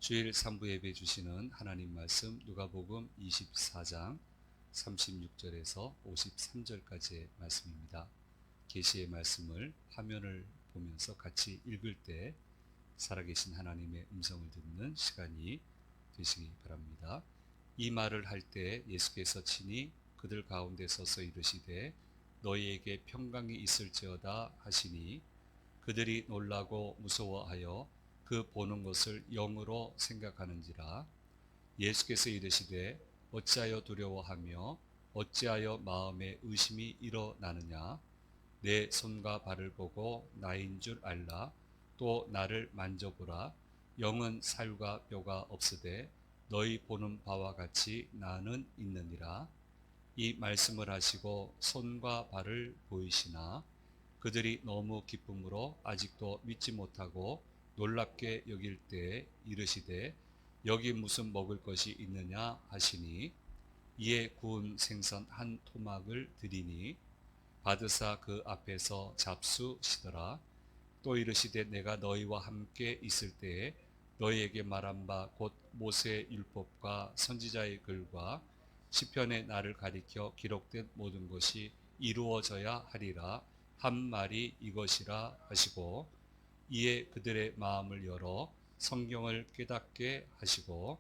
주일 3부 예배 주시는 하나님 말씀 누가복음 24장 36절에서 53절까지의 말씀입니다. 계시의 말씀을 화면을 보면서 같이 읽을 때 살아계신 하나님의 음성을 듣는 시간이 되시기 바랍니다. 이 말을 할 때 예수께서 친히 그들 가운데 서서 이르시되 너희에게 평강이 있을지어다 하시니 그들이 놀라고 무서워하여 그 보는 것을 영으로 생각하는지라. 예수께서 이르시되 어찌하여 두려워하며 어찌하여 마음에 의심이 일어나느냐. 내 손과 발을 보고 나인 줄 알라. 또 나를 만져보라. 영은 살과 뼈가 없으되 너희 보는 바와 같이 나는 있느니라. 이 말씀을 하시고 손과 발을 보이시나 그들이 너무 기쁨으로 아직도 믿지 못하고 놀랍게 여길 때 이르시되 여기 무슨 먹을 것이 있느냐 하시니 이에 구운 생선 한 토막을 드리니 받으사 그 앞에서 잡수시더라. 또 이르시되 내가 너희와 함께 있을 때에 너희에게 말한 바 곧 모세의 율법과 선지자의 글과 시편의 나를 가리켜 기록된 모든 것이 이루어져야 하리라 한 말이 이것이라 하시고 이에 그들의 마음을 열어 성경을 깨닫게 하시고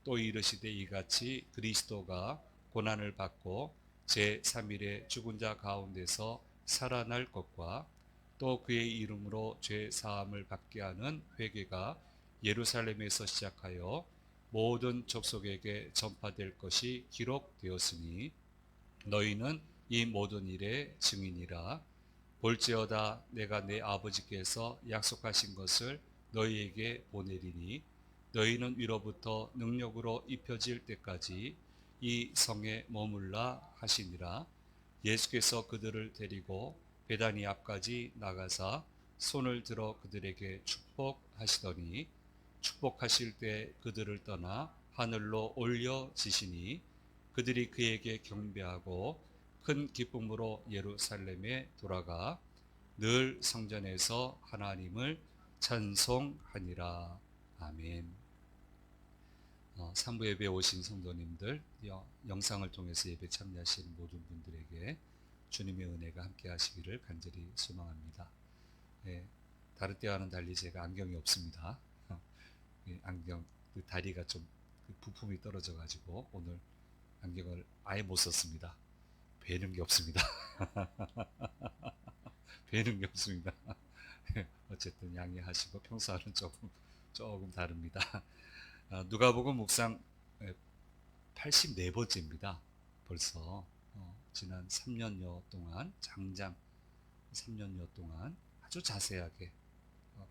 또 이르시되 이같이 그리스도가 고난을 받고 제3일에 죽은 자 가운데서 살아날 것과 또 그의 이름으로 죄 사함을 받게 하는 회개가 예루살렘에서 시작하여 모든 족속에게 전파될 것이 기록되었으니 너희는 이 모든 일의 증인이라. 볼지어다 내가 내 아버지께서 약속하신 것을 너희에게 보내리니 너희는 위로부터 능력으로 입혀질 때까지 이 성에 머물라 하시니라. 예수께서 그들을 데리고 베다니 앞까지 나가사 손을 들어 그들에게 축복하시더니 축복하실 때 그들을 떠나 하늘로 올려지시니 그들이 그에게 경배하고 큰 기쁨으로 예루살렘에 돌아가 늘 성전에서 하나님을 찬송하니라. 아멘. 3부 예배에 오신 성도님들, 영상을 통해서 예배 참여하시는 모든 분들에게 주님의 은혜가 함께 하시기를 간절히 소망합니다. 예, 다른 때와는 달리 제가 안경이 없습니다. 안경, 다리가 좀 부품이 떨어져 가지고 오늘 안경을 아예 못 썼습니다. 베는 게 없습니다. 베는 게 없습니다. 어쨌든 양해하시고 평소와는 조금 다릅니다. 누가복음 묵상 84번째입니다. 벌써 지난 3년여 동안 장장 3년여 동안 아주 자세하게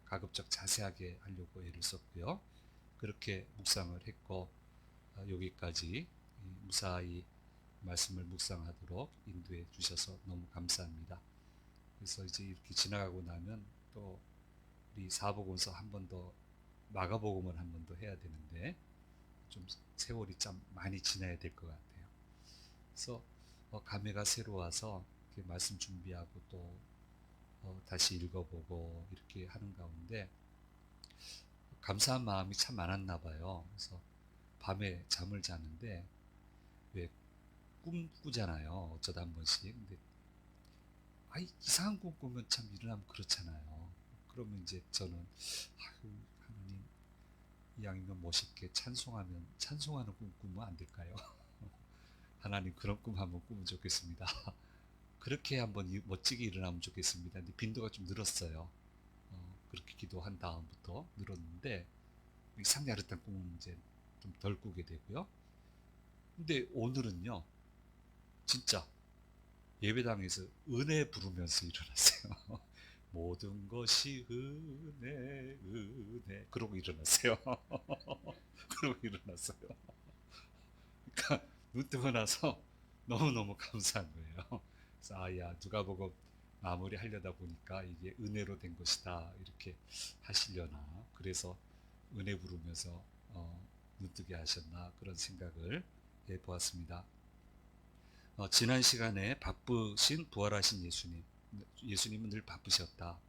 가급적 자세하게 하려고 애를 썼고요. 그렇게 묵상을 했고 여기까지 무사히 말씀을 묵상하도록 인도해 주셔서 너무 감사합니다. 그래서 이제 이렇게 지나가고 나면 또 우리 사복음서 한 번 더 마가복음을 한 번 더 해야 되는데 좀 세월이 참 많이 지나야 될 것 같아요. 그래서 감회가 새로워서 이렇게 말씀 준비하고 또 다시 읽어보고 이렇게 하는 가운데 감사한 마음이 참 많았나 봐요. 그래서 밤에 잠을 자는데 왜 꿈 꾸잖아요. 어쩌다 한 번씩. 근데 이상한 꿈 꾸면 참 일어나면 그렇잖아요. 그러면 이제 저는 하나님 이왕이면 멋있게 찬송하는 꿈 꾸면 안 될까요? 하나님 그런 꿈 한번 꾸면 좋겠습니다. 그렇게 한번 멋지게 일어나면 좋겠습니다. 근데 빈도가 좀 늘었어요. 그렇게 기도한 다음부터 늘었는데 상야릇한 꿈은 이제 좀 덜 꾸게 되고요. 근데 오늘은요, 진짜 예배당에서 은혜 부르면서 일어났어요. 모든 것이 은혜, 은혜. 그러고 일어났어요. 그러고 일어났어요. 그러니까 눈 뜨고 나서 너무너무 감사한 거예요. 그래서 야, 누가복음 마무리 하려다 보니까 이게 은혜로 된 것이다 이렇게 하시려나, 그래서 은혜 부르면서 눈 뜨게 하셨나 그런 생각을 해보았습니다. 지난 시간에 바쁘신 부활하신 예수님은 늘 바쁘셨다,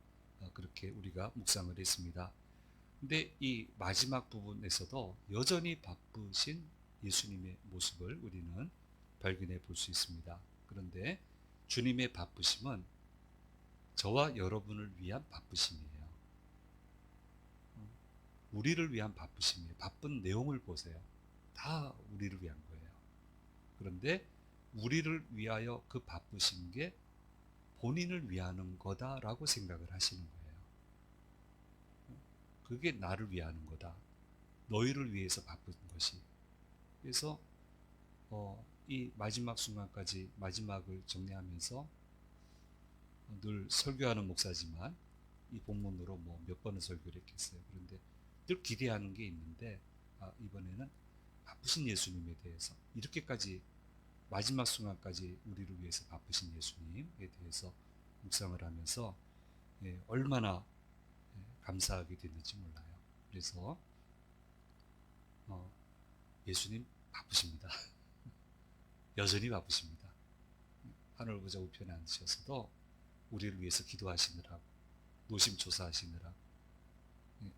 그렇게 우리가 묵상을 했습니다. 근데 이 마지막 부분에서도 여전히 바쁘신 예수님의 모습을 우리는 발견해 볼 수 있습니다. 그런데 주님의 바쁘심은 저와 여러분을 위한 바쁘심이에요. 우리를 위한 바쁘심이에요. 바쁜 내용을 보세요. 다 우리를 위한 거예요. 그런데 우리를 위하여 그 바쁘신 게 본인을 위하는 거다라고 생각을 하시는 거예요. 그게 나를 위하는 거다. 너희를 위해서 바쁜 것이. 그래서 이 마지막 순간까지 마지막을 정리하면서 늘 설교하는 목사지만 이 본문으로 뭐 몇 번을 설교를 했겠어요. 그런데 늘 기대하는 게 있는데 이번에는 바쁘신 예수님에 대해서 이렇게까지 마지막 순간까지 우리를 위해서 바쁘신 예수님에 대해서 묵상을 하면서 얼마나 감사하게 됐는지 몰라요. 그래서 예수님 바쁘십니다. 여전히 바쁘십니다. 하늘 보좌 우편에 앉으셔서도 우리를 위해서 기도하시느라고, 노심초사하시느라고,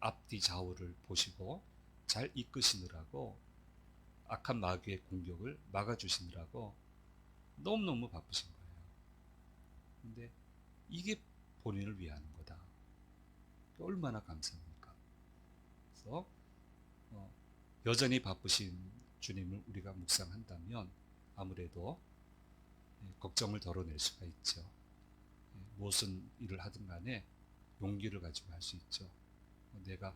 앞뒤 좌우를 보시고 잘 이끄시느라고, 악한 마귀의 공격을 막아주시느라고 너무너무 바쁘신 거예요. 근데 이게 본인을 위하는 거다. 얼마나 감사합니까? 그래서 여전히 바쁘신 주님을 우리가 묵상한다면 아무래도 걱정을 덜어낼 수가 있죠. 무슨 일을 하든 간에 용기를 가지고 할 수 있죠. 내가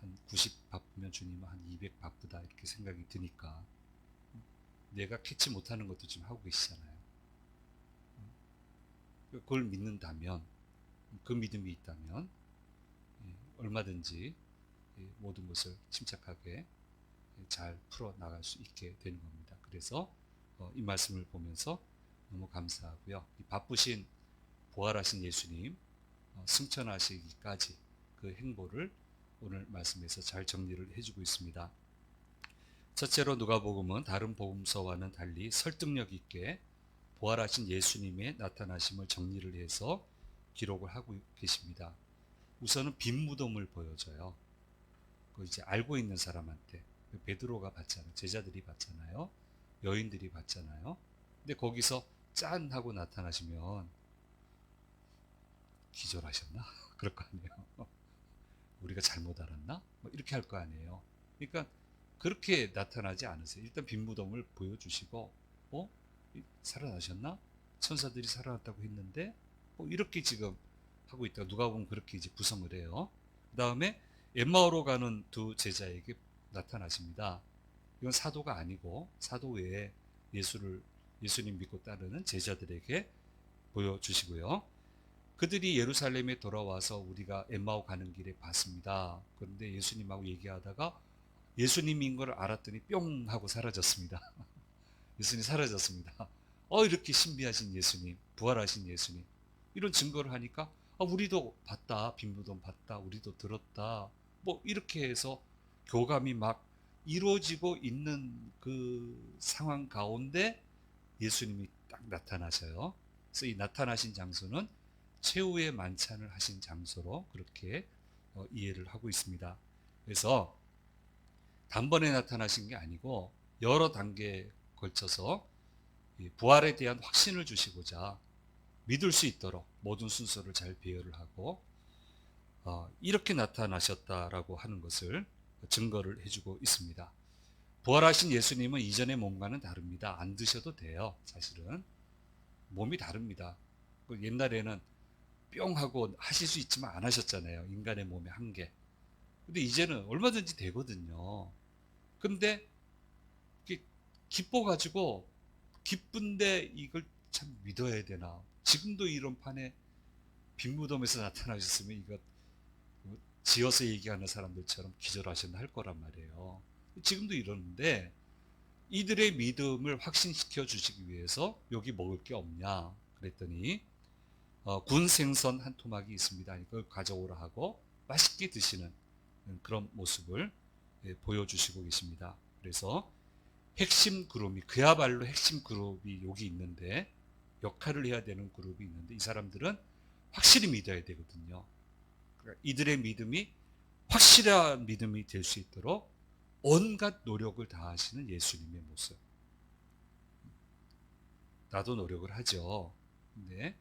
한 90 바쁘면 주님은 한 200 바쁘다 이렇게 생각이 드니까 내가 캐치 못하는 것도 좀 하고 계시잖아요. 그걸 믿는다면, 그 믿음이 있다면 얼마든지 모든 것을 침착하게 잘 풀어나갈 수 있게 되는 겁니다. 그래서 이 말씀을 보면서 너무 감사하고요. 이 바쁘신 부활하신 예수님 승천하시기까지 그 행보를 오늘 말씀에서 잘 정리를 해주고 있습니다. 첫째로 누가복음은 다른 복음서와는 달리 설득력 있게 부활하신 예수님의 나타나심을 정리를 해서 기록을 하고 계십니다. 우선은 빈 무덤을 보여줘요. 그 이제 알고 있는 사람한테 베드로가 봤잖아요. 제자들이 봤잖아요. 여인들이 봤잖아요. 근데 거기서 짠 하고 나타나시면 기절하셨나? 그럴 거 아니에요. 우리가 잘못 알았나? 뭐 이렇게 할 거 아니에요. 그러니까 그렇게 나타나지 않으세요. 일단 빈 무덤을 보여주시고, 살아나셨나? 천사들이 살아났다고 했는데, 이렇게 지금 하고 있다가 누가 보면 그렇게 이제 구성을 해요. 그 다음에 엠마오로 가는 두 제자에게 나타나십니다. 이건 사도가 아니고 사도 외에 예수님 믿고 따르는 제자들에게 보여주시고요. 그들이 예루살렘에 돌아와서 우리가 엠마오 가는 길에 봤습니다. 그런데 예수님하고 얘기하다가 예수님인 걸 알았더니 뿅 하고 사라졌습니다. 예수님이 사라졌습니다. 이렇게 신비하신 예수님, 부활하신 예수님, 이런 증거를 하니까 우리도 봤다, 빈무덤 봤다, 우리도 들었다, 뭐 이렇게 해서 교감이 막 이루어지고 있는 그 상황 가운데 예수님이 딱 나타나셔요. 그래서 이 나타나신 장소는 최후의 만찬을 하신 장소로 그렇게 이해를 하고 있습니다. 그래서 단번에 나타나신 게 아니고 여러 단계에 걸쳐서 부활에 대한 확신을 주시고자 믿을 수 있도록 모든 순서를 잘 배열을 하고 이렇게 나타나셨다라고 하는 것을 증거를 해주고 있습니다. 부활하신 예수님은 이전의 몸과는 다릅니다. 안 드셔도 돼요. 사실은 몸이 다릅니다. 옛날에는 뿅 하고 하실 수 있지만 안 하셨잖아요. 인간의 몸의 한계. 근데 이제는 얼마든지 되거든요. 근데 기뻐가지고 기쁜데 이걸 참 믿어야 되나. 지금도 이런 판에 빈무덤에서 나타나셨으면 이거 지어서 얘기하는 사람들처럼 기절하셨나 할 거란 말이에요. 지금도 이러는데 이들의 믿음을 확신시켜 주시기 위해서 여기 먹을 게 없냐 그랬더니 군 생선 한 토막이 있습니다. 이걸 가져오라 하고 맛있게 드시는 그런 모습을 보여주시고 계십니다. 그래서 핵심 그룹이 그야말로 핵심 그룹이 여기 있는데 역할을 해야 되는 그룹이 있는데 이 사람들은 확실히 믿어야 되거든요. 그러니까 이들의 믿음이 확실히 확실한 믿음이 될 수 있도록 온갖 노력을 다하시는 예수님의 모습. 나도 노력을 하죠. 근데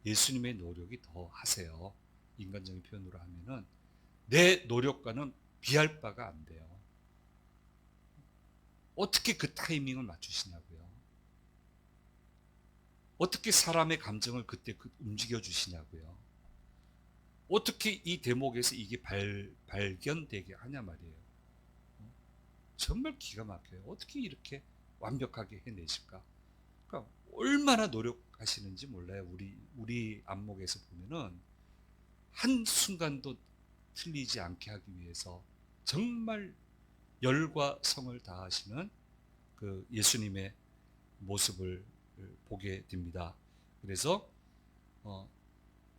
예수님의 노력이 더 하세요. 인간적인 표현으로 하면은 내 노력과는 비할 바가 안 돼요. 어떻게 그 타이밍을 맞추시냐고요. 어떻게 사람의 감정을 그때 움직여 주시냐고요. 어떻게 이 대목에서 이게 발견되게 하냐 말이에요. 정말 기가 막혀요. 어떻게 이렇게 완벽하게 해내실까? 그러니까 얼마나 노력하시는지 몰라요. 우리 안목에서 보면은 한 순간도 틀리지 않게 하기 위해서 정말 열과 성을 다하시는 그 예수님의 모습을 보게 됩니다. 그래서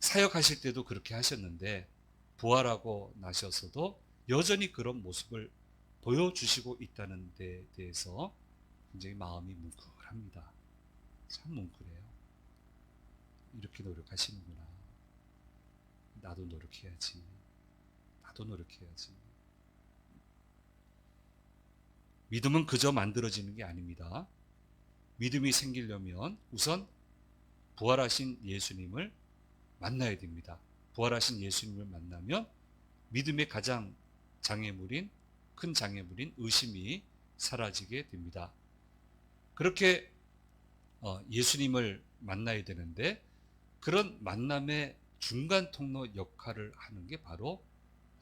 사역하실 때도 그렇게 하셨는데 부활하고 나셔서도 여전히 그런 모습을 보여주시고 있다는 데 대해서 굉장히 마음이 뭉클합니다. 참 뭉클해요. 이렇게 노력하시는구나. 나도 노력해야지. 나도 노력해야지. 믿음은 그저 만들어지는 게 아닙니다. 믿음이 생기려면 우선 부활하신 예수님을 만나야 됩니다. 부활하신 예수님을 만나면 믿음의 가장 큰 장애물인 의심이 사라지게 됩니다. 그렇게 예수님을 만나야 되는데 그런 만남의 중간 통로 역할을 하는 게 바로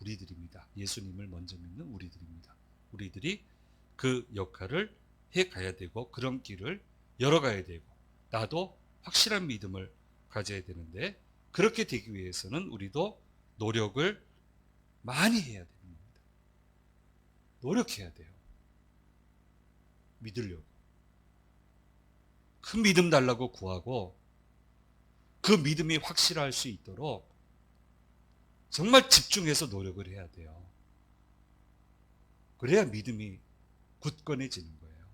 우리들입니다. 예수님을 먼저 믿는 우리들입니다. 우리들이 그 역할을 해가야 되고 그런 길을 열어가야 되고 나도 확실한 믿음을 가져야 되는데 그렇게 되기 위해서는 우리도 노력을 많이 해야 되는 겁니다. 노력해야 돼요. 믿으려고. 큰 믿음 달라고 구하고 그 믿음이 확실할 수 있도록 정말 집중해서 노력을 해야 돼요. 그래야 믿음이 굳건해지는 거예요.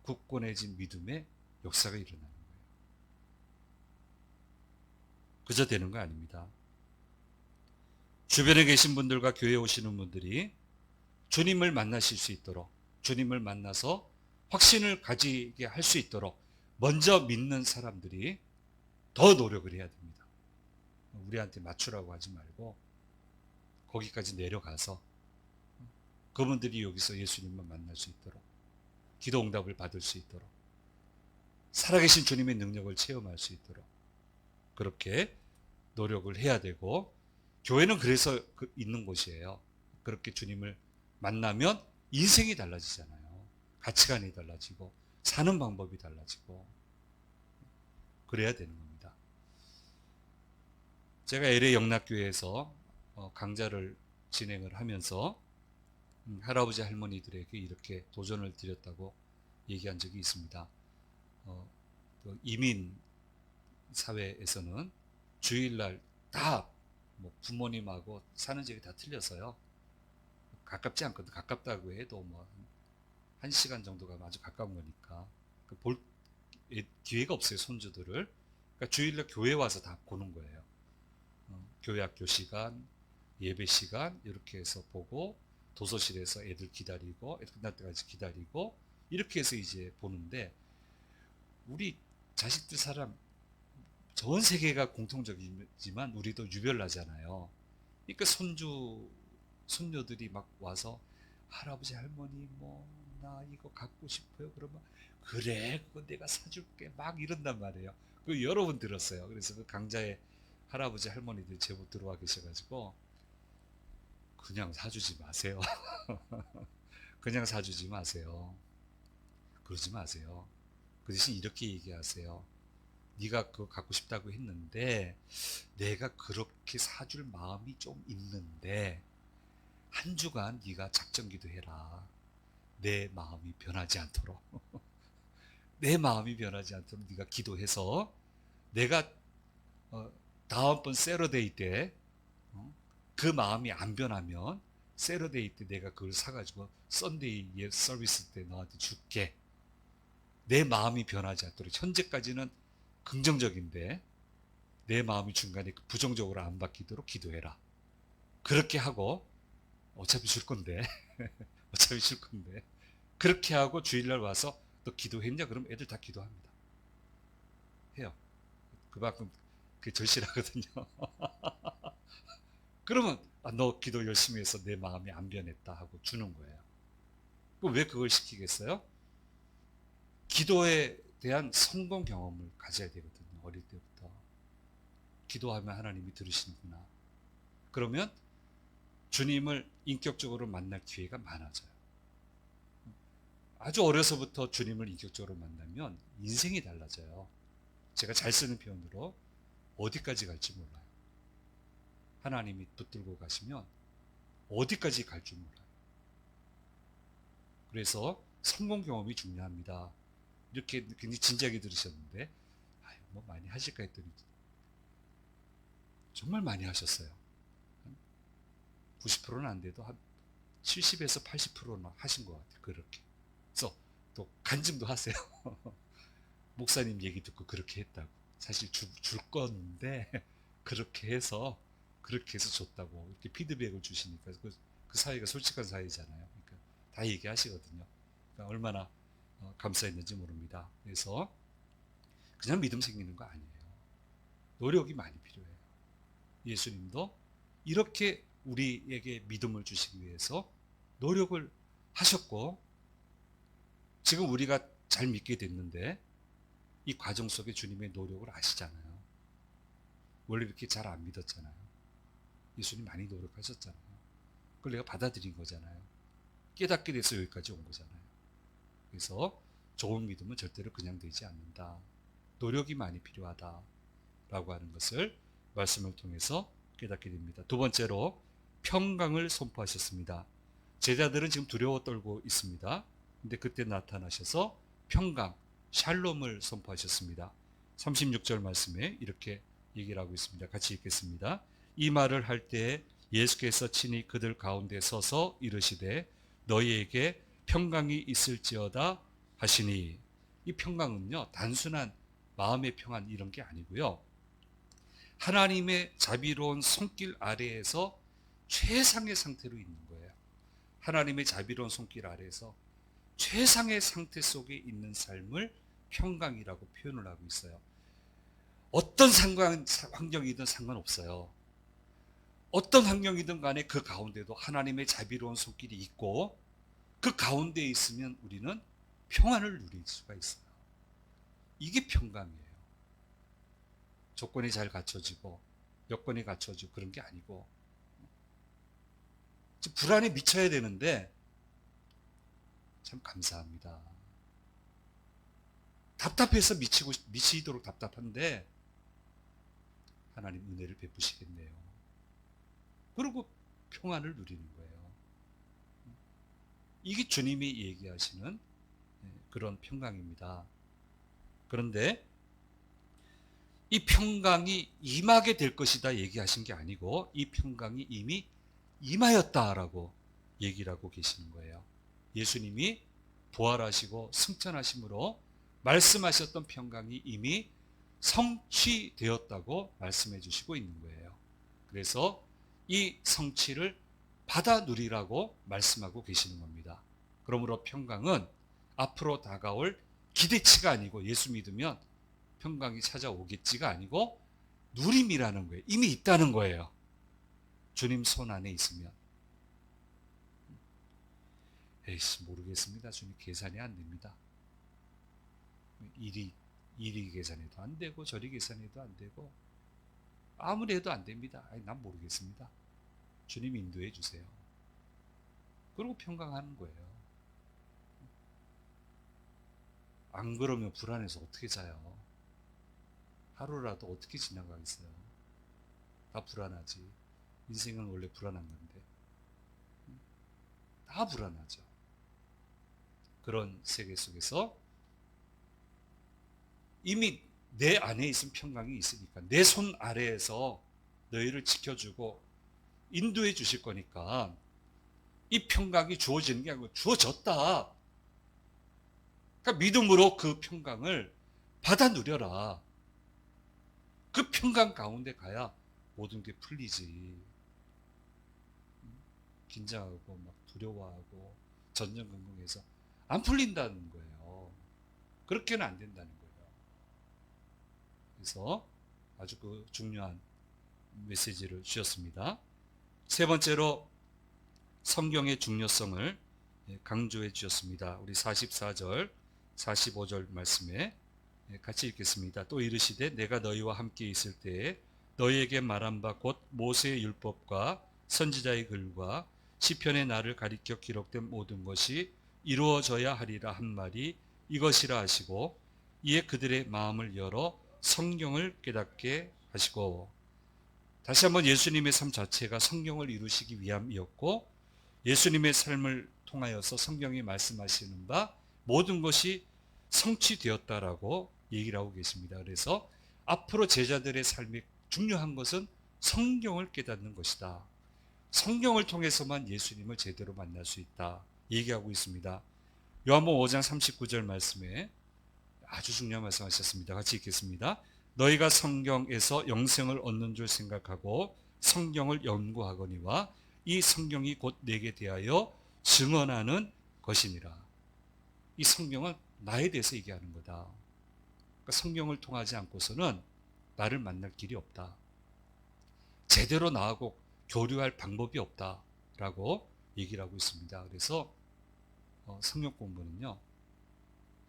굳건해진 믿음의 역사가 일어나는 거예요. 그저 되는 거 아닙니다. 주변에 계신 분들과 교회에 오시는 분들이 주님을 만나실 수 있도록 주님을 만나서 확신을 가지게 할 수 있도록 먼저 믿는 사람들이 더 노력을 해야 됩니다. 우리한테 맞추라고 하지 말고 거기까지 내려가서 그분들이 여기서 예수님만 만날 수 있도록 기도 응답을 받을 수 있도록 살아계신 주님의 능력을 체험할 수 있도록 그렇게 노력을 해야 되고 교회는 그래서 있는 곳이에요. 그렇게 주님을 만나면 인생이 달라지잖아요. 가치관이 달라지고 사는 방법이 달라지고 그래야 되는 겁니다. 제가 LA 영락교회에서 강좌를 진행을 하면서 할아버지 할머니들에게 이렇게 도전을 드렸다고 얘기한 적이 있습니다. 이민 사회에서는 주일날 다 부모님하고 사는 집이 다 틀려서요. 가깝지 않거든. 가깝다고 해도 1시간 정도가 아주 가까운 거니까 볼 기회가 없어요. 손주들을. 그러니까 주일날 교회 와서 다 보는 거예요. 교회 학교 시간, 예배 시간 이렇게 해서 보고 도서실에서 애들 기다리고 애들 끝날 때까지 기다리고 이렇게 해서 이제 보는데 우리 자식들 사람 전 세계가 공통적이지만 우리도 유별나잖아요. 그러니까 손녀들이 막 와서 할아버지 할머니 나 이거 갖고 싶어요. 그러면 그래 그거 내가 사줄게 막 이런단 말이에요. 그 여러 번 들었어요. 그래서 그 강좌에 할아버지 할머니들 제법 들어와 계셔가지고 그냥 사주지 마세요. 그냥 사주지 마세요. 그러지 마세요. 그 대신 이렇게 얘기하세요. 네가 그거 갖고 싶다고 했는데 내가 그렇게 사줄 마음이 좀 있는데 한 주간 네가 작정 기도해라. 내 마음이 변하지 않도록. 내 마음이 변하지 않도록 네가 기도해서 내가 다음번 세러데이 때 그 마음이 안 변하면 세러데이 때 내가 그걸 사가지고 썬데이 서비스 때 너한테 줄게. 내 마음이 변하지 않도록 현재까지는 긍정적인데 내 마음이 중간에 부정적으로 안 바뀌도록 기도해라. 그렇게 하고 어차피 줄 건데 어차피 줄 건데 그렇게 하고 주일날 와서 또 기도했냐? 그럼 애들 다 기도합니다. 해요. 그만큼 그 절실하거든요. 그러면 너 기도 열심히 해서 내 마음이 안 변했다 하고 주는 거예요. 왜 그걸 시키겠어요? 기도에 대한 성공 경험을 가져야 되거든요. 어릴 때부터. 기도하면 하나님이 들으시는구나. 그러면 주님을 인격적으로 만날 기회가 많아져요. 아주 어려서부터 주님을 인격적으로 만나면 인생이 달라져요. 제가 잘 쓰는 표현으로 어디까지 갈지 몰라요. 하나님이 붙들고 가시면 어디까지 갈 줄 몰라요. 그래서 성공 경험이 중요합니다. 이렇게 굉장히 진지하게 들으셨는데 뭐 많이 하실까 했더니 정말 많이 하셨어요. 90%는 안 돼도 한 70에서 80%는 하신 것 같아요. 그렇게. 그래서 또 간증도 하세요. 목사님 얘기 듣고 그렇게 했다고. 사실 줄 건데 그렇게 해서 줬다고 이렇게 피드백을 주시니까 그 사이가 솔직한 사이잖아요. 그러니까 다 얘기하시거든요. 그러니까 얼마나 감사했는지 모릅니다. 그래서 그냥 믿음 생기는 거 아니에요. 노력이 많이 필요해요. 예수님도 이렇게 우리에게 믿음을 주시기 위해서 노력을 하셨고 지금 우리가 잘 믿게 됐는데 이 과정 속에 주님의 노력을 아시잖아요. 원래 이렇게 잘 안 믿었잖아요. 예수님 많이 노력하셨잖아요. 그걸 내가 받아들인 거잖아요. 깨닫게 돼서 여기까지 온 거잖아요. 그래서 좋은 믿음은 절대로 그냥 되지 않는다. 노력이 많이 필요하다. 라고 하는 것을 말씀을 통해서 깨닫게 됩니다. 두 번째로 평강을 선포하셨습니다. 제자들은 지금 두려워 떨고 있습니다. 근데 그때 나타나셔서 평강, 샬롬을 선포하셨습니다. 36절 말씀에 이렇게 얘기를 하고 있습니다. 같이 읽겠습니다. 이 말을 할 때 예수께서 친히 그들 가운데 서서 이르시되 너희에게 평강이 있을지어다 하시니 이 평강은요 단순한 마음의 평안 이런 게 아니고요. 하나님의 자비로운 손길 아래에서 최상의 상태로 있는 거예요. 하나님의 자비로운 손길 아래에서 최상의 상태 속에 있는 삶을 평강이라고 표현을 하고 있어요. 어떤 환경이든 상관없어요. 어떤 환경이든 간에 그 가운데도 하나님의 자비로운 손길이 있고 그 가운데 있으면 우리는 평안을 누릴 수가 있어요. 이게 평강이에요. 조건이 잘 갖춰지고 여건이 갖춰지고 그런 게 아니고 불안에 미쳐야 되는데 참 감사합니다. 답답해서 미치도록 답답한데 하나님 은혜를 베푸시겠네요. 그리고 평안을 누리는 거예요. 이게 주님이 얘기하시는 그런 평강입니다. 그런데 이 평강이 임하게 될 것이다 얘기하신 게 아니고 이 평강이 이미 임하였다라고 얘기를 하고 계시는 거예요. 예수님이 부활하시고 승천하심으로 말씀하셨던 평강이 이미 성취되었다고 말씀해 주시고 있는 거예요. 그래서 이 성취를 받아 누리라고 말씀하고 계시는 겁니다. 그러므로 평강은 앞으로 다가올 기대치가 아니고 예수 믿으면 평강이 찾아오겠지가 아니고 누림이라는 거예요. 이미 있다는 거예요. 주님 손 안에 있으면. 에이씨 모르겠습니다. 주님 계산이 안 됩니다. 이리 계산해도 안 되고 저리 계산해도 안 되고 아무리 해도 안 됩니다. 난 모르겠습니다. 주님 인도해 주세요. 그리고 평강하는 거예요. 안 그러면 불안해서 어떻게 자요? 하루라도 어떻게 지나가겠어요? 다 불안하지. 인생은 원래 불안한 건데. 다 불안하죠. 그런 세계 속에서 이미 내 안에 있은 평강이 있으니까 내 손 아래에서 너희를 지켜주고 인도해 주실 거니까 이 평강이 주어지는 게 아니고 주어졌다. 그러니까 믿음으로 그 평강을 받아 누려라. 그 평강 가운데 가야 모든 게 풀리지. 긴장하고 막 두려워하고 전전긍긍해서 안 풀린다는 거예요. 그렇게는 안 된다는 거예요. 그래서 아주 그 중요한 메시지를 주셨습니다. 세 번째로 성경의 중요성을 강조해 주셨습니다. 우리 44절, 45절 말씀에 같이 읽겠습니다. 또 이르시되 내가 너희와 함께 있을 때에 너희에게 말한 바 곧 모세의 율법과 선지자의 글과 시편의 나를 가리켜 기록된 모든 것이 이루어져야 하리라 한 말이 이것이라 하시고 이에 그들의 마음을 열어 성경을 깨닫게 하시고, 다시 한번 예수님의 삶 자체가 성경을 이루시기 위함이었고 예수님의 삶을 통하여서 성경이 말씀하시는 바 모든 것이 성취되었다라고 얘기를 하고 계십니다. 그래서 앞으로 제자들의 삶이 중요한 것은 성경을 깨닫는 것이다. 성경을 통해서만 예수님을 제대로 만날 수 있다 얘기하고 있습니다. 요한복음 5장 39절 말씀에 아주 중요한 말씀하셨습니다. 같이 읽겠습니다. 너희가 성경에서 영생을 얻는 줄 생각하고 성경을 연구하거니와 이 성경이 곧 내게 대하여 증언하는 것이니라. 이 성경은 나에 대해서 얘기하는 거다. 그러니까 성경을 통하지 않고서는 나를 만날 길이 없다. 제대로 나하고 교류할 방법이 없다라고 얘기를 하고 있습니다. 그래서 성경 공부는요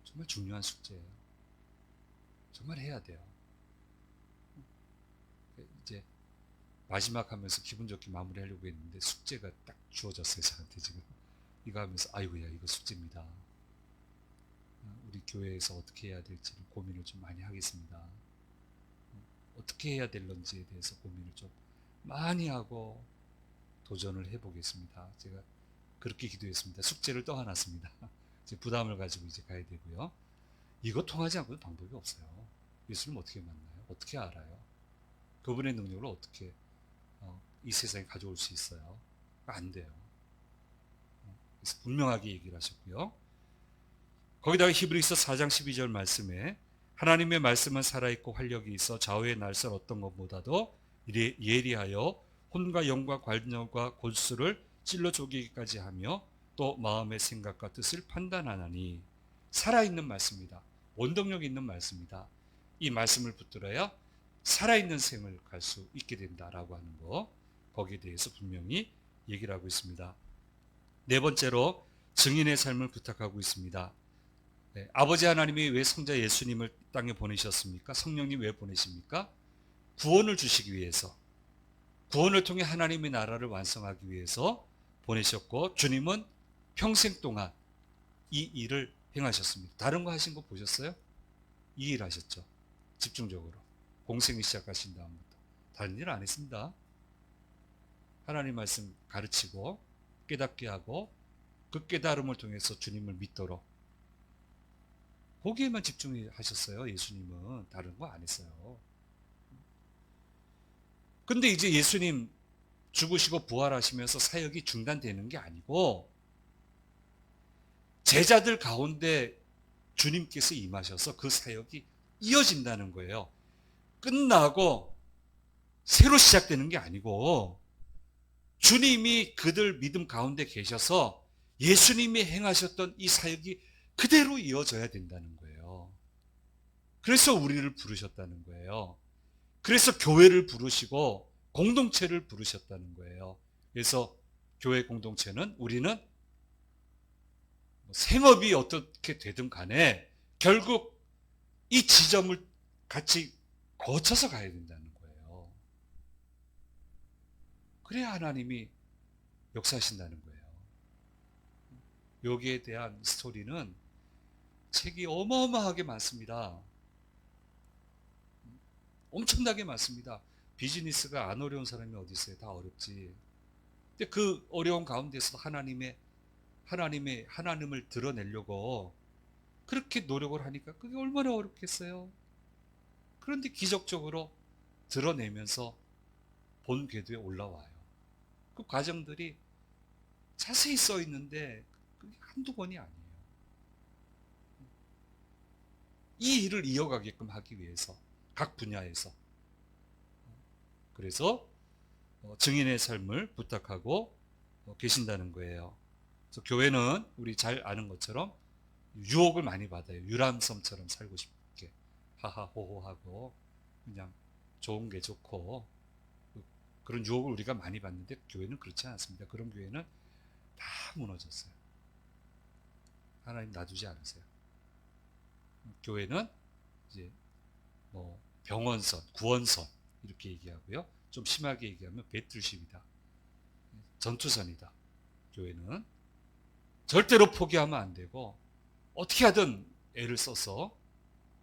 정말 중요한 숙제예요. 정말 해야 돼요. 이제 마지막 하면서 기분 좋게 마무리하려고 했는데 숙제가 딱 주어졌어요. 저한테 지금 이거 하면서 아이고야 이거 숙제입니다. 우리 교회에서 어떻게 해야 될지를 고민을 좀 많이 하겠습니다. 어떻게 해야 될런지에 대해서 고민을 좀 많이 하고 도전을 해보겠습니다. 제가 그렇게 기도했습니다. 숙제를 떠안았습니다. 이제 부담을 가지고 이제 가야 되고요. 이거 통하지 않고는 방법이 없어요. 예수님 어떻게 만나요? 어떻게 알아요? 그분의 능력을 어떻게 이 세상에 가져올 수 있어요? 안 돼요. 그래서 분명하게 얘기를 하셨고요. 거기다가 히브리서 4장 12절 말씀에 하나님의 말씀은 살아있고 활력이 있어 좌우의 날선 어떤 것보다도 예리하여 혼과 영과 관념과 골수를 찔러 쪼개기까지 하며 또 마음의 생각과 뜻을 판단하나니, 살아있는 말씀이다. 원동력 있는 말씀이다. 이 말씀을 붙들어야 살아있는 생을 갈 수 있게 된다라고 하는 거, 거기에 대해서 분명히 얘기를 하고 있습니다. 네 번째로 증인의 삶을 부탁하고 있습니다. 네, 아버지 하나님이 왜 성자 예수님을 땅에 보내셨습니까? 성령님 왜 보내십니까? 구원을 주시기 위해서, 구원을 통해 하나님의 나라를 완성하기 위해서 보내셨고, 주님은 평생 동안 이 일을 행하셨습니다. 다른 거 하신 거 보셨어요? 이 일 하셨죠. 집중적으로 공생을 시작하신 다음부터 다른 일 안 했습니다. 하나님 말씀 가르치고 깨닫게 하고 그 깨달음을 통해서 주님을 믿도록, 거기에만 집중하셨어요. 예수님은 다른 거 안 했어요. 근데 이제 예수님 죽으시고 부활하시면서 사역이 중단되는 게 아니고 제자들 가운데 주님께서 임하셔서 그 사역이 이어진다는 거예요. 끝나고 새로 시작되는 게 아니고 주님이 그들 믿음 가운데 계셔서 예수님이 행하셨던 이 사역이 그대로 이어져야 된다는 거예요. 그래서 우리를 부르셨다는 거예요. 그래서 교회를 부르시고 공동체를 부르셨다는 거예요. 그래서 교회 공동체는, 우리는 생업이 어떻게 되든 간에 결국 이 지점을 같이 거쳐서 가야 된다는 거예요. 그래야 하나님이 역사하신다는 거예요. 여기에 대한 스토리는 책이 어마어마하게 많습니다. 엄청나게 많습니다. 비즈니스가 안 어려운 사람이 어디 있어요? 다 어렵지. 근데 그 어려운 가운데서 하나님을 드러내려고 그렇게 노력을 하니까 그게 얼마나 어렵겠어요. 그런데 기적적으로 드러내면서 본 궤도에 올라와요. 그 과정들이 자세히 써 있는데 그게 한두 번이 아니에요. 이 일을 이어가게끔 하기 위해서 각 분야에서, 그래서 증인의 삶을 부탁하고 계신다는 거예요. 그래서 교회는 우리 잘 아는 것처럼 유혹을 많이 받아요. 유람섬처럼 살고 싶게 하하호호하고 그냥 좋은 게 좋고 그런 유혹을 우리가 많이 받는데 교회는 그렇지 않습니다. 그런 교회는 다 무너졌어요. 하나님 놔두지 않으세요. 교회는 이제 뭐 병원선, 구원선 이렇게 얘기하고요. 좀 심하게 얘기하면 배틀십이다. 전투선이다. 교회는 절대로 포기하면 안 되고 어떻게 하든 애를 써서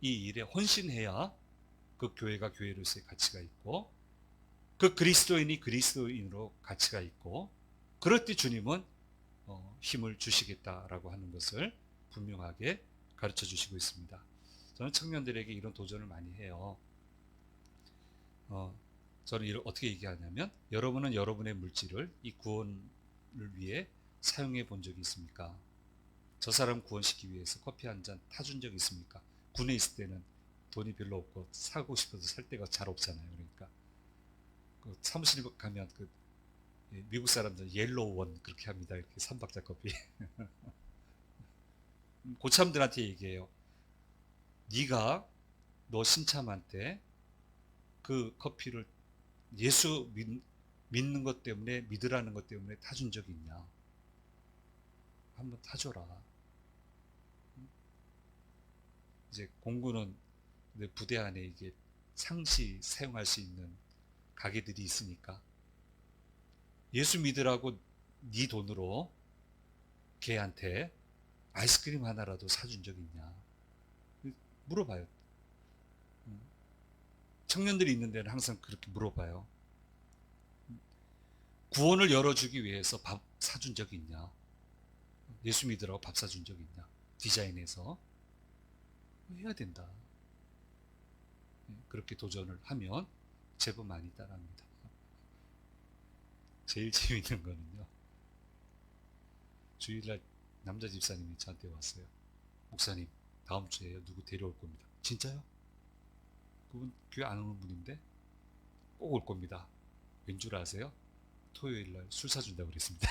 이 일에 헌신해야 그 교회가 교회로서의 가치가 있고 그 그리스도인이 그리스도인으로 가치가 있고 그럴 때 주님은 힘을 주시겠다라고 하는 것을 분명하게 가르쳐 주시고 있습니다. 저는 청년들에게 이런 도전을 많이 해요. 저는 어떻게 얘기하냐면 여러분은 여러분의 물질을 이 구원을 위해 사용해 본 적이 있습니까? 저 사람 구원시키기 위해서 커피 한 잔 타준 적 있습니까? 군에 있을 때는 돈이 별로 없고 사고 싶어도 살 데가 잘 없잖아요. 그러니까 그 사무실에 가면 그 미국 사람들 옐로우 원 그렇게 합니다. 이렇게 3박자 커피. 고참들한테 얘기해요. 네가 너 신참한테 그 커피를 예수 믿는 것 때문에 믿으라는 것 때문에 타준 적이 있냐? 한번 타줘라. 이제 공군은 부대 안에 이게 상시 사용할 수 있는 가게들이 있으니까 예수 믿으라고 네 돈으로 걔한테 아이스크림 하나라도 사준 적 있냐? 물어봐요. 청년들이 있는 데는 항상 그렇게 물어봐요. 구원을 열어주기 위해서 밥 사준 적이 있냐? 예수 믿으라고 밥 사준 적이 있냐? 디자인해서 해야 된다. 그렇게 도전을 하면 제법 많이 따라합니다. 제일 재미있는 거는요. 주일날 남자 집사님이 저한테 왔어요. 목사님, 다음 주에 누구 데려올 겁니다. 진짜요? 그분 교회 안 오는 분인데 꼭 올 겁니다. 왠 줄 아세요? 토요일날 술 사준다고 그랬습니다.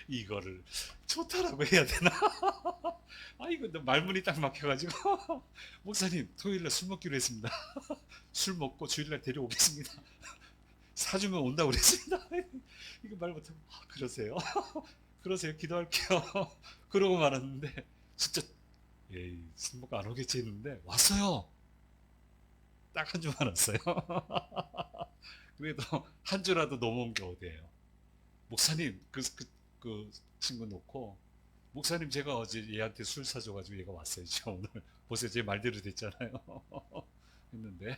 이거를 좋다라고 해야 되나? 이거 말문이 딱 막혀가지고 목사님 토요일날 술 먹기로 했습니다. 술 먹고 주일날 데려오겠습니다. 사주면 온다고 그랬습니다. 이거 말 못하면 그러세요? 그러세요? 기도할게요. 그러고 말았는데 진짜 술 먹고 안 오겠지 했는데 왔어요. 딱 한 주만 왔어요. 그래도 한 주라도 넘어온 게 어디예요? 목사님 그 친구 놓고 목사님 제가 어제 얘한테 술 사줘가지고 얘가 왔어요. 오늘 보세요 제 말대로 됐잖아요. 했는데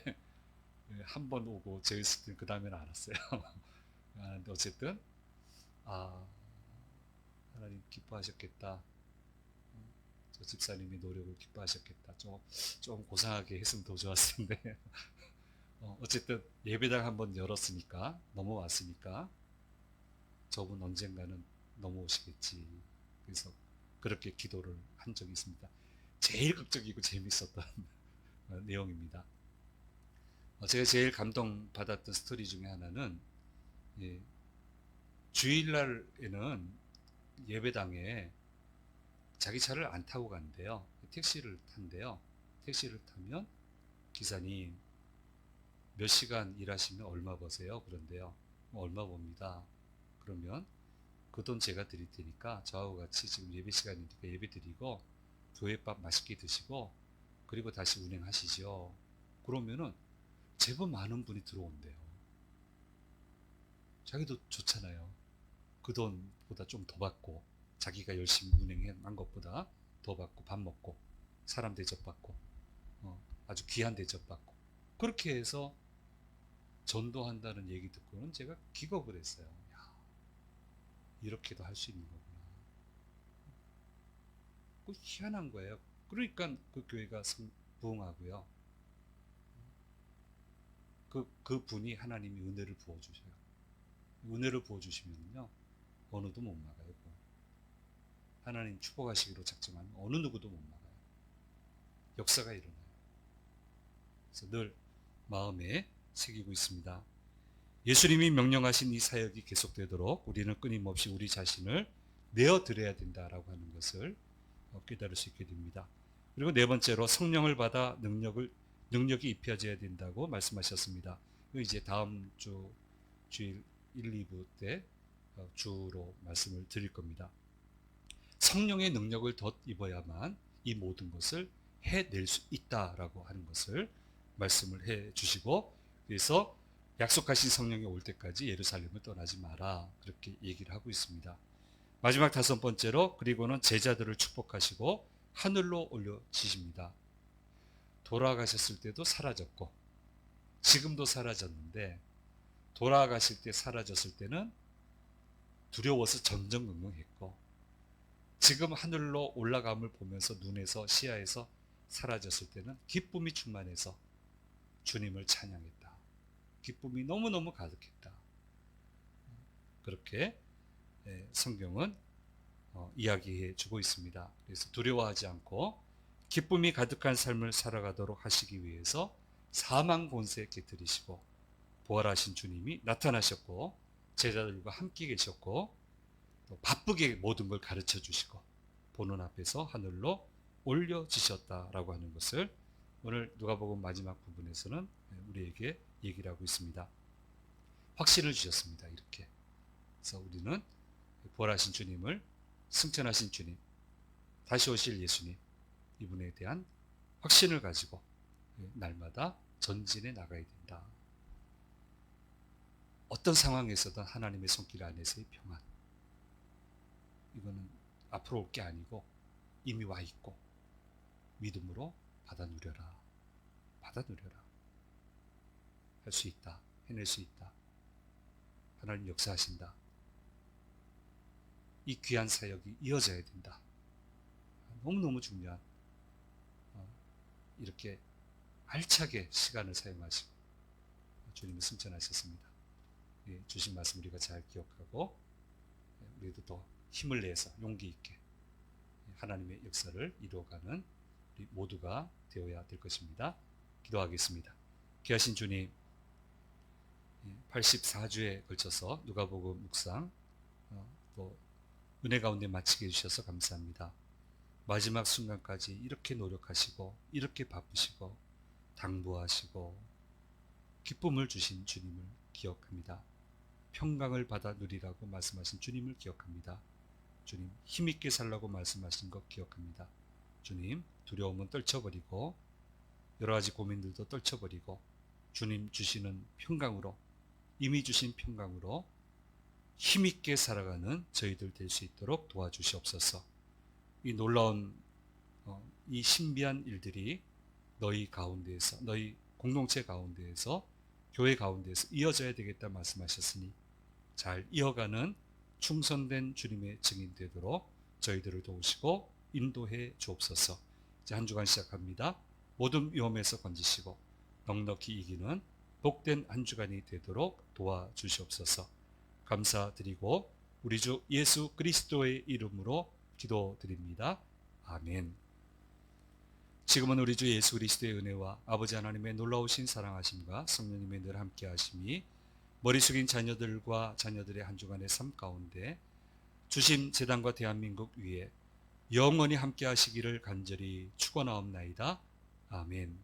한 번 오고 제였을 때 그 다음에는 안 왔어요. 근데 어쨌든 하나님 기뻐하셨겠다. 저 집사님이 노력을 기뻐하셨겠다. 좀 고상하게 했으면 더 좋았을 텐데 어쨌든 예배당 한번 열었으니까 넘어왔으니까 저분 언젠가는 넘어오시겠지. 그래서 그렇게 기도를 한 적이 있습니다. 제일 극적이고 재밌었던 내용입니다. 제가 제일 감동받았던 스토리 중에 하나는 주일날에는 예배당에 자기 차를 안 타고 간대요. 택시를 탄대요. 택시를 타면 기사님 몇 시간 일하시면 얼마 버세요? 그런데요. 얼마 봅니다. 그러면 그 돈 제가 드릴 테니까 저하고 같이 지금 예배 시간이니까 예배 드리고 교회밥 맛있게 드시고 그리고 다시 운행하시죠. 그러면은 제법 많은 분이 들어온대요. 자기도 좋잖아요. 그 돈보다 좀 더 받고 자기가 열심히 운행한 것보다 더 받고 밥 먹고 사람 대접받고 아주 귀한 대접받고 그렇게 해서 전도한다는 얘기 듣고는 제가 기겁을 했어요. 이렇게도 할 수 있는 거구나. 그 희한한 거예요. 그러니까 그 교회가 부흥하고요. 그 분이 하나님이 은혜를 부어주셔요. 은혜를 부어주시면요. 어느 누구도 못 막아요. 하나님 축복하시기로 작정하면 어느 누구도 못 막아요. 역사가 일어나요. 그래서 늘 마음에 새기고 있습니다. 예수님이 명령하신 이 사역이 계속되도록 우리는 끊임없이 우리 자신을 내어드려야 된다라고 하는 것을 깨달을 수 있게 됩니다. 그리고 네 번째로 성령을 받아 능력이 입혀져야 된다고 말씀하셨습니다. 이제 다음 주일 1, 2부 때 주로 말씀을 드릴 겁니다. 성령의 능력을 덧입어야만 이 모든 것을 해낼 수 있다라고 하는 것을 말씀을 해 주시고, 그래서 약속하신 성령이 올 때까지 예루살렘을 떠나지 마라, 그렇게 얘기를 하고 있습니다. 마지막 다섯 번째로, 그리고는 제자들을 축복하시고 하늘로 올려지십니다. 돌아가셨을 때도 사라졌고 지금도 사라졌는데, 돌아가실 때 사라졌을 때는 두려워서 전전긍긍했고, 지금 하늘로 올라감을 보면서 눈에서 시야에서 사라졌을 때는 기쁨이 충만해서 주님을 찬양했다. 기쁨이 너무너무 가득했다. 그렇게 성경은 이야기해 주고 있습니다. 그래서 두려워하지 않고 기쁨이 가득한 삶을 살아가도록 하시기 위해서 사망 권세 깨뜨리시고 부활하신 주님이 나타나셨고, 제자들과 함께 계셨고, 또 바쁘게 모든 걸 가르쳐 주시고 보는 앞에서 하늘로 올려지셨다라고 하는 것을 오늘 누가복음 마지막 부분에서는 우리에게 얘기를 하고 있습니다. 확신을 주셨습니다. 이렇게. 그래서 우리는 부활하신 주님을, 승천하신 주님, 다시 오실 예수님, 이분에 대한 확신을 가지고 날마다 전진해 나가야 된다. 어떤 상황에서든 하나님의 손길 안에서의 평안, 이거는 앞으로 올 게 아니고 이미 와 있고 믿음으로 받아 누려라. 받아 누려라. 할 수 있다. 해낼 수 있다. 하나님 역사하신다. 이 귀한 사역이 이어져야 된다. 너무너무 중요한, 이렇게 알차게 시간을 사용하시고 주님을 승천하셨습니다. 주신 말씀 우리가 잘 기억하고 우리도 더 힘을 내서 용기 있게 하나님의 역사를 이루어가는 우리 모두가 되어야 될 것입니다. 기도하겠습니다. 귀하신 주님, 84주에 걸쳐서 누가복음 묵상 또 은혜 가운데 마치게 해주셔서 감사합니다. 마지막 순간까지 이렇게 노력하시고 이렇게 바쁘시고 당부하시고 기쁨을 주신 주님을 기억합니다. 평강을 받아 누리라고 말씀하신 주님을 기억합니다. 주님, 힘있게 살라고 말씀하신 것 기억합니다. 주님, 두려움은 떨쳐버리고 여러 가지 고민들도 떨쳐버리고 주님 주시는 평강으로, 이미 주신 평강으로 힘있게 살아가는 저희들 될 수 있도록 도와주시옵소서. 이 놀라운 이 신비한 일들이 너희 가운데에서, 너희 공동체 가운데에서, 교회 가운데에서 이어져야 되겠다 말씀하셨으니 잘 이어가는 충성된 주님의 증인 되도록 저희들을 도우시고 인도해 주옵소서. 이제 한 주간 시작합니다. 모든 위험에서 건지시고 넉넉히 이기는 복된 한 주간이 되도록 도와주시옵소서. 감사드리고 우리 주 예수 그리스도의 이름으로 기도드립니다. 아멘. 지금은 우리 주 예수 그리스도의 은혜와 아버지 하나님의 놀라우신 사랑하심과 성령님의 늘 함께 하심이 머리 숙인 자녀들과 자녀들의 한 주간의 삶 가운데 주심 재단과 대한민국 위에 영원히 함께 하시기를 간절히 축원하옵나이다. 아멘.